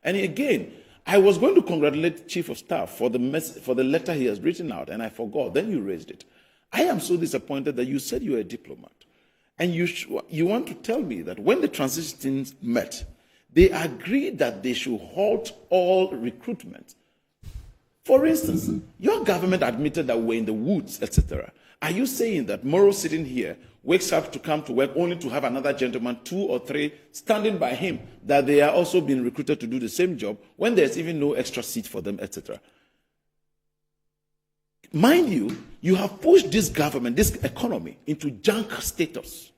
And again, I was going to congratulate Chief of Staff for the letter he has written out, and I forgot. Then you raised it. I am so disappointed that you said you were a diplomat. And you want to tell me that when the transition teams met, they agreed that they should halt all recruitment. For instance, your government admitted that we're in the woods, etc. Are you saying that Moro sitting here wakes up to come to work only to have another gentleman, 2 or 3, standing by him, that they are also being recruited to do the same job when there's even no extra seat for them, etc.? Mind you, you have pushed this government, this economy, into junk status.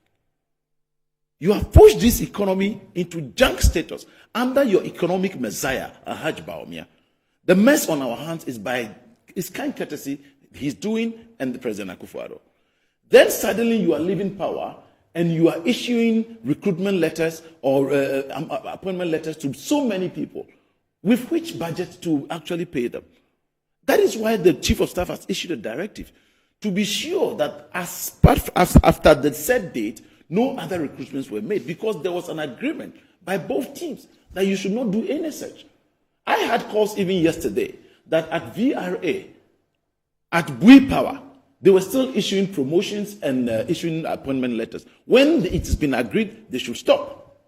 You have pushed this economy into junk status under your economic messiah, Haj Baumia. The mess on our hands is by his kind courtesy he's doing and the President Akufo-Addo. Then suddenly you are leaving power and you are issuing recruitment letters or appointment letters to so many people. With which budget to actually pay them? That is why the Chief of Staff has issued a directive to be sure that after the set date, no other recruitments were made, because there was an agreement by both teams that you should not do any such. I had calls even yesterday that at VRA, at Bui Power, they were still issuing promotions and issuing appointment letters. When it has been agreed, they should stop.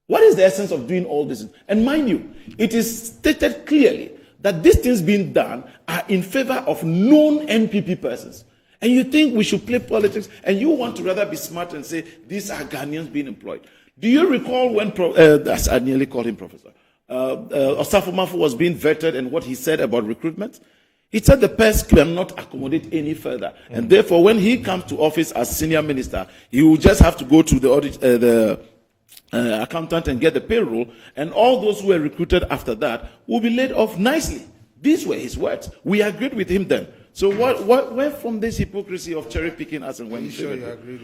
What is the essence of doing all this? And mind you, it is stated clearly that these things being done are in favor of known NPP persons. And you think we should play politics, and you want to rather be smart and say, these are Ghanaians being employed. Do you recall when, I nearly called him Professor, Osafo Mafu was being vetted and what he said about recruitment? He said the PES cannot accommodate any further. And therefore, when he comes to office as senior minister, he will just have to go to the accountant and get the payroll, and all those who were recruited after that will be laid off nicely. These were his words. We agreed with him then. So where from this hypocrisy of cherry picking us and when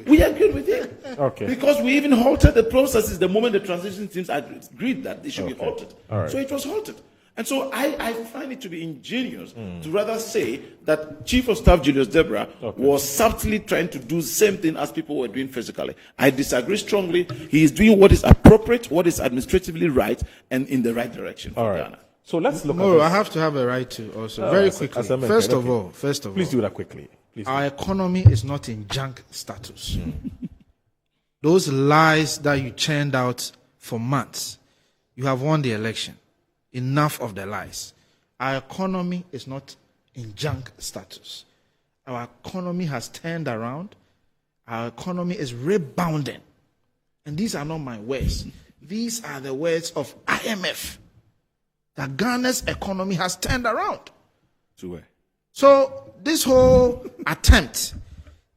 we agreed with him? Okay. Because we even halted the processes the moment the transition teams agreed that they should be halted. Right. So it was halted. And so I find it to be ingenious to rather say that Chief of Staff Julius Deborah was subtly trying to do the same thing as people were doing physically. I disagree strongly. He is doing what is appropriate, what is administratively right, and in the right direction for Ghana. So let's look No, at I have to have a right to also. Very quickly. First of all, please do that quickly. Please. Our economy is not in junk status. Those lies that you churned out for months, you have won the election. Enough of the lies. Our economy is not in junk status. Our economy has turned around. Our economy is rebounding. And these are not my words. These are the words of IMF. That Ghana's economy has turned around. To where? So this whole attempt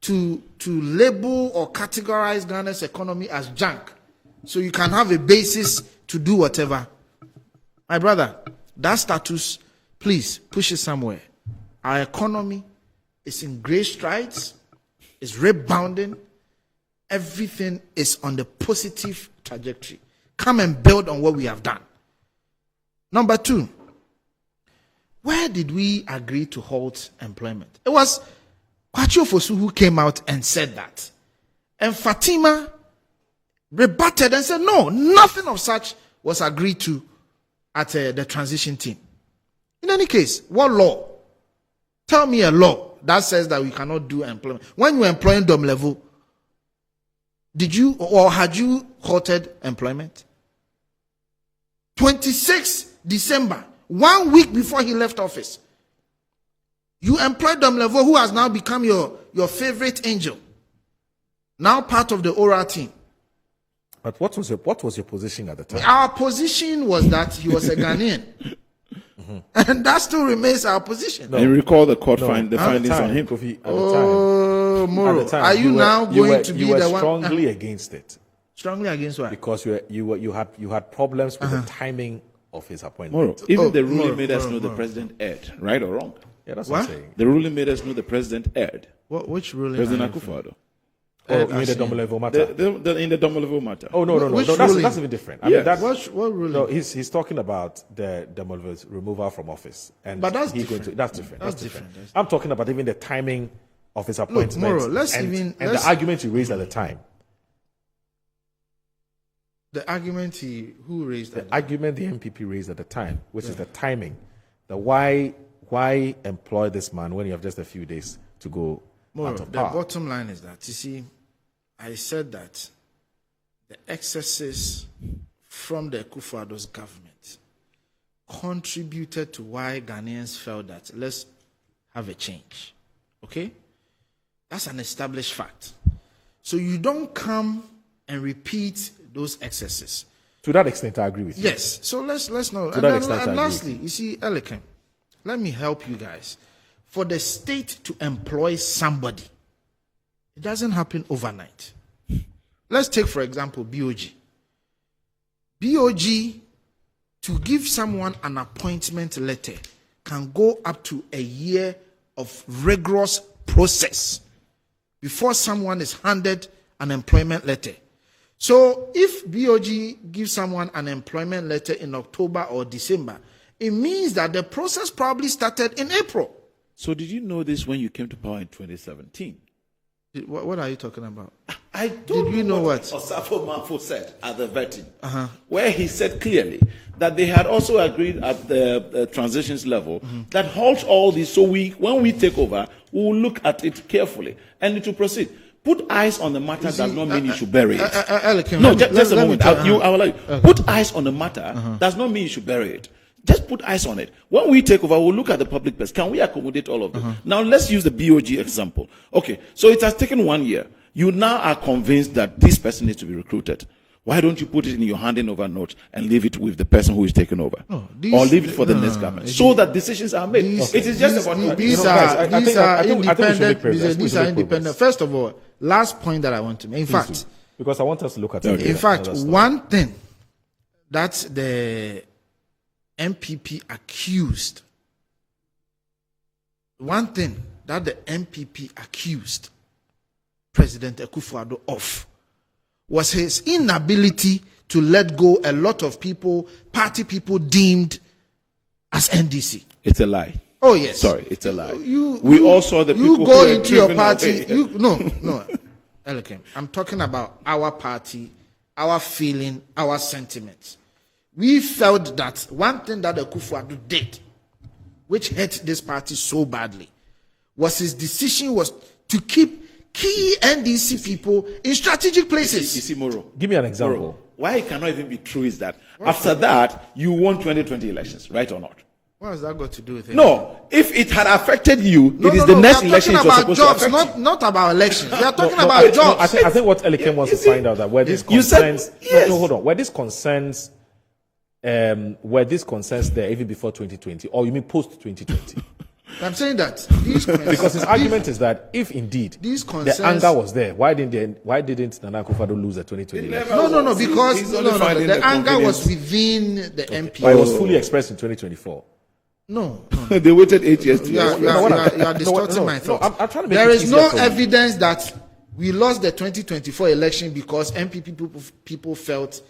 to label or categorize Ghana's economy as junk, so you can have a basis to do whatever. My brother, that status, please push it somewhere. Our economy is in great strides, is rebounding. Everything is on the positive trajectory. Come and build on what we have done. Number 2, where did we agree to halt employment? It was Kwachu Fosu who came out and said that. And Fatima rebutted and said, no, nothing of such was agreed to at the transition team. In any case, what law? Tell me a law that says that we cannot do employment. When you were employing Dom Level, did you or had you halted employment? 26 December, 1 week before he left office, you employed Dom Level, who has now become your favorite angel, now part of the oral team. But what was your position at the time? Our position was that he was a Ghanaian. And that still remains our position. No. And recall the court findings on him. Kofi, at oh, Moro, are you now going to be the one? You were strongly against it. Strongly against what? Because you had problems with the timing of his appointment. Moro, even the ruling made us know the president erred, right or wrong? Yeah, that's what I'm saying. The ruling made us know the president erred. Which ruling? President Akufo-Addo. Oh, you mean the Dom Level matter? In the Dom Level matter. Oh, no. That's even different. I mean, what ruling? No, he's talking about the Dom Level's removal from office. But that's different. That's different. I'm talking about even the timing of his appointment. Look, Moro, the argument you raised at the time. The argument who raised that? The argument the MPP raised at the time, which is the timing, the why employ this man when you have just a few days to go Moro, out of the power? bottom line is that, you see, I said that the excesses from the Akufo-Addo's government contributed to why Ghanaians felt that let's have a change. Okay? That's an established fact. So you don't come and repeat those excesses. To that extent, I agree with you. Yes. So let's know. To that extent, I agree. Lastly, you see, Elikem, let me help you guys. For the state to employ somebody, it doesn't happen overnight. Let's take, for example, BOG. BOG, to give someone an appointment letter, can go up to a year of rigorous process before someone is handed an employment letter. So if BOG gives someone an employment letter in October or December, it means that the process probably started in April. So did you know this when you came to power in 2017? What are you talking about? I don't Did you know what? Osafo Manfo said at the vetting, where he said clearly that they had also agreed at the transitions level that halt all this. So when we take over, we will look at it carefully and it will proceed. Put eyes on the matter does not mean you should bury it. No, just a moment. I will like, put eyes on the matter does not mean you should bury it. Just put eyes on it. When we take over, we'll look at the public purse. Can we accommodate all of them? Now, let's use the BOG example. Okay, so it has taken 1 year. You now are convinced that this person needs to be recruited. Why don't you put it in your handing over note and leave it with the person who is taking over? Or leave it for the next government so that decisions are made. It is just about... These are independent. First of all, last point that I want to make. In fact... Because I want us to look at it. In fact, one thing that the MPP accused President Akufo-Addo of was his inability to let go a lot of people, party people deemed as NDC. It's a lie. Oh yes. Sorry, it's a lie. We all saw the people you go who were into your driven party. away. No. Elikem, I'm talking about our party, our feeling, our sentiments. We felt that one thing that Akufo-Addo did, which hurt this party so badly, was his decision was to keep key NDC people in strategic places. You see, Moro. Give me an example. Moro, why it cannot even be true is that after that, you won 2020 elections, right or not? What has that got to do with it? No, if it had affected you, it is the next election it was supposed jobs, to affect you. not about elections. We are talking about jobs. I think what Elikem wants to find out that where this concerns... hold on. Where this concerns... were these concerns there even before 2020, or you mean post 2020? I'm saying that these concerns, because his argument is that if indeed these concerns, the anger was there, why didn't Nana Akufo-Addo lose the 2020 election? No, because the anger was within the MP. But it was fully expressed in 2024. No. They waited 8 years to... You are distorting my thoughts. I'm trying to make there it is no easier evidence that we lost the 2024 election because MPP people felt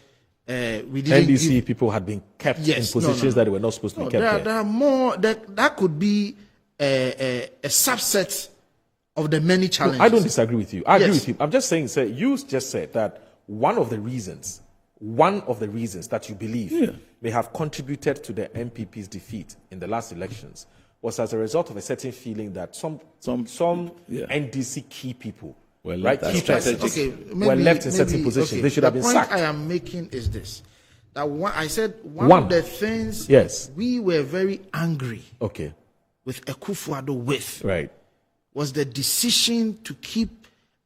we didn't NDC people had been kept in positions that they were not supposed to be kept there are more that could be a subset of the many challenges. No, I don't disagree with you. I agree with you. I'm just saying, sir, you just said that one of the reasons that you believe may have contributed to the MPP's defeat in the last elections was as a result of a certain feeling that some NDC key people were left in certain positions. They should have been sacked. The point I am making is this: that I said one of the things we were very angry with Akufo-Addo with was the decision to keep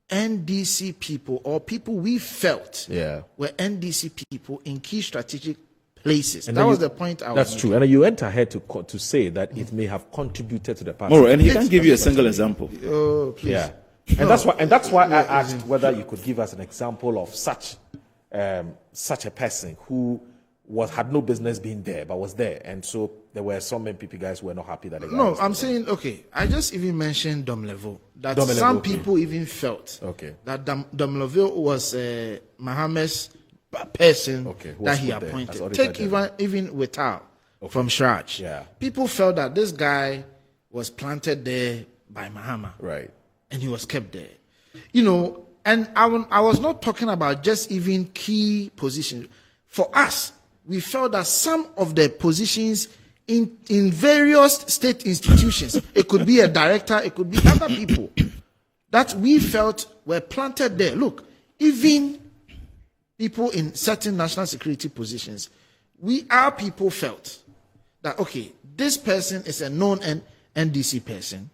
NDC people or people we felt were NDC people in key strategic places. And that was the point I was making. That's true. And you went ahead to say that it may have contributed to the party. Moro, and he can give you a single example. Oh, please. Yeah. And that's why I asked whether you could give us an example of such a person who had no business being there but was there, and so there were some MPP guys who were not happy that the guy was I'm there. saying I just even mentioned Domlevo that some people even felt that Domlevo was Mohammed's person that he appointed. Take even Wittal from Shraj. People felt that this guy was planted there by Mahama. Right. And he was kept there. And I was not talking about just even key positions. For us, we felt that some of the positions in various state institutions, it could be a director, it could be other people, that we felt were planted there. Look, even people in certain national security positions, our people felt that, okay, this person is a known NDC person.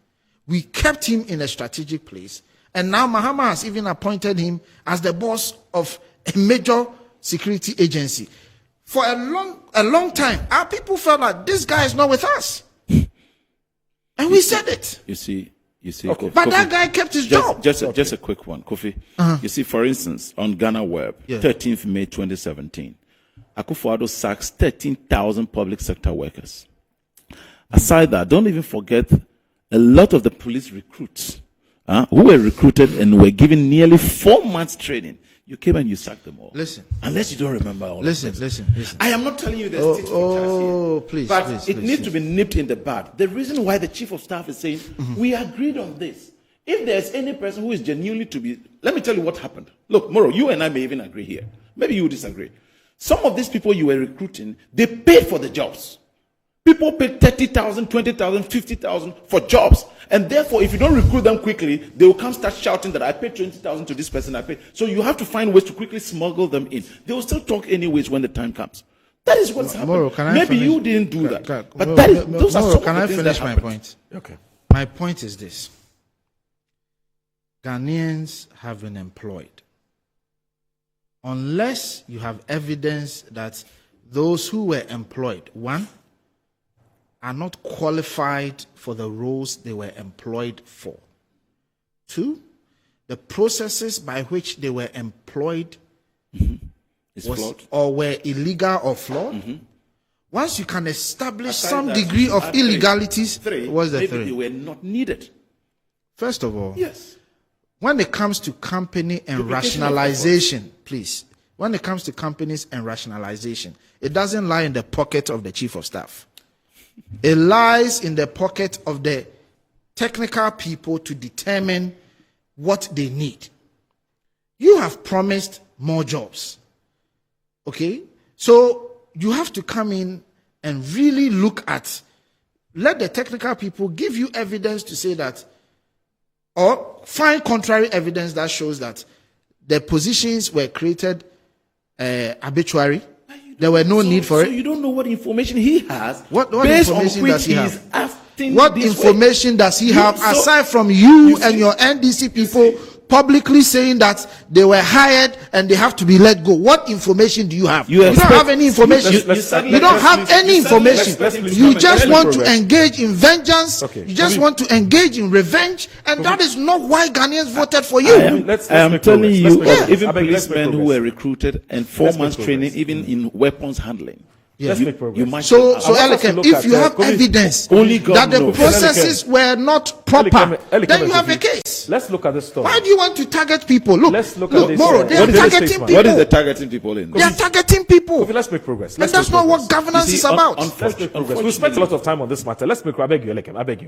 We kept him in a strategic place. And now Mahama has even appointed him as the boss of a major security agency. For a long time, our people felt like this guy is not with us. And we said it. You see, okay. But Kofi, that guy kept his job. Just a quick one, Kofi. You see, for instance, on Ghana Web, 13th May 2017, Akufo-Addo sacks 13,000 public sector workers. Aside that, don't even forget a lot of the police recruits who were recruited and were given nearly 4 months training. You came and you sacked them all. Listen. Unless you don't remember all listen. of this. I am not telling you there's here. Please. But it needs to be nipped in the bud. The reason why the chief of staff is saying, we agreed on this. If there's any person who is genuinely to be, let me tell you what happened. Look, Moro, you and I may even agree here. Maybe you disagree. Some of these people you were recruiting, they paid for the jobs. People paid 30,000, 20,000, 50,000 for jobs. And therefore, if you don't recruit them quickly, they will come start shouting that I paid 20,000 to this person, I paid. So you have to find ways to quickly smuggle them in. They will still talk anyways when the time comes. That is what's happening. Maybe you didn't do that. But those are some can of the I things finish that my happened. point? Okay. My point is this. Ghanaians have been employed. Unless you have evidence that those who were employed, one, are not qualified for the roles they were employed for. Two, the processes by which they were employed were illegal or flawed. Once you can establish some degree of illegalities, what's the three? They were not needed. First of all, yes. When it comes to company and rationalization, please, when it comes to companies and rationalization, it doesn't lie in the pocket of the chief of staff. It lies in the pocket of the technical people to determine what they need. You have promised more jobs. Okay? So you have to come in and really look at, let the technical people give you evidence to say that, or find contrary evidence that shows that the positions were created arbitrary. There were no need for it. So you don't know what information he has. What information does he have? What information does he have aside from you and your NDC people publicly saying that they were hired and they have to be let go? What information do you have? You don't have any information. You don't have any information. You just want to engage in vengeance. You just want to engage in revenge, and that is not why Ghanaians voted for you. I am telling you, even policemen who were recruited and 4 months training, even in weapons handling. Let's make progress. So Elikem, if you have evidence that the processes were not proper, then you have a case. Let's look at this story. Why do you want to target people? Look, Moro, they are targeting people. What is the targeting people in? They are targeting people. Let's make progress. And that's not what governance is about. Let's make progress. We spent a lot of time on this matter. Let's make progress. I beg you, Elikem. I beg you.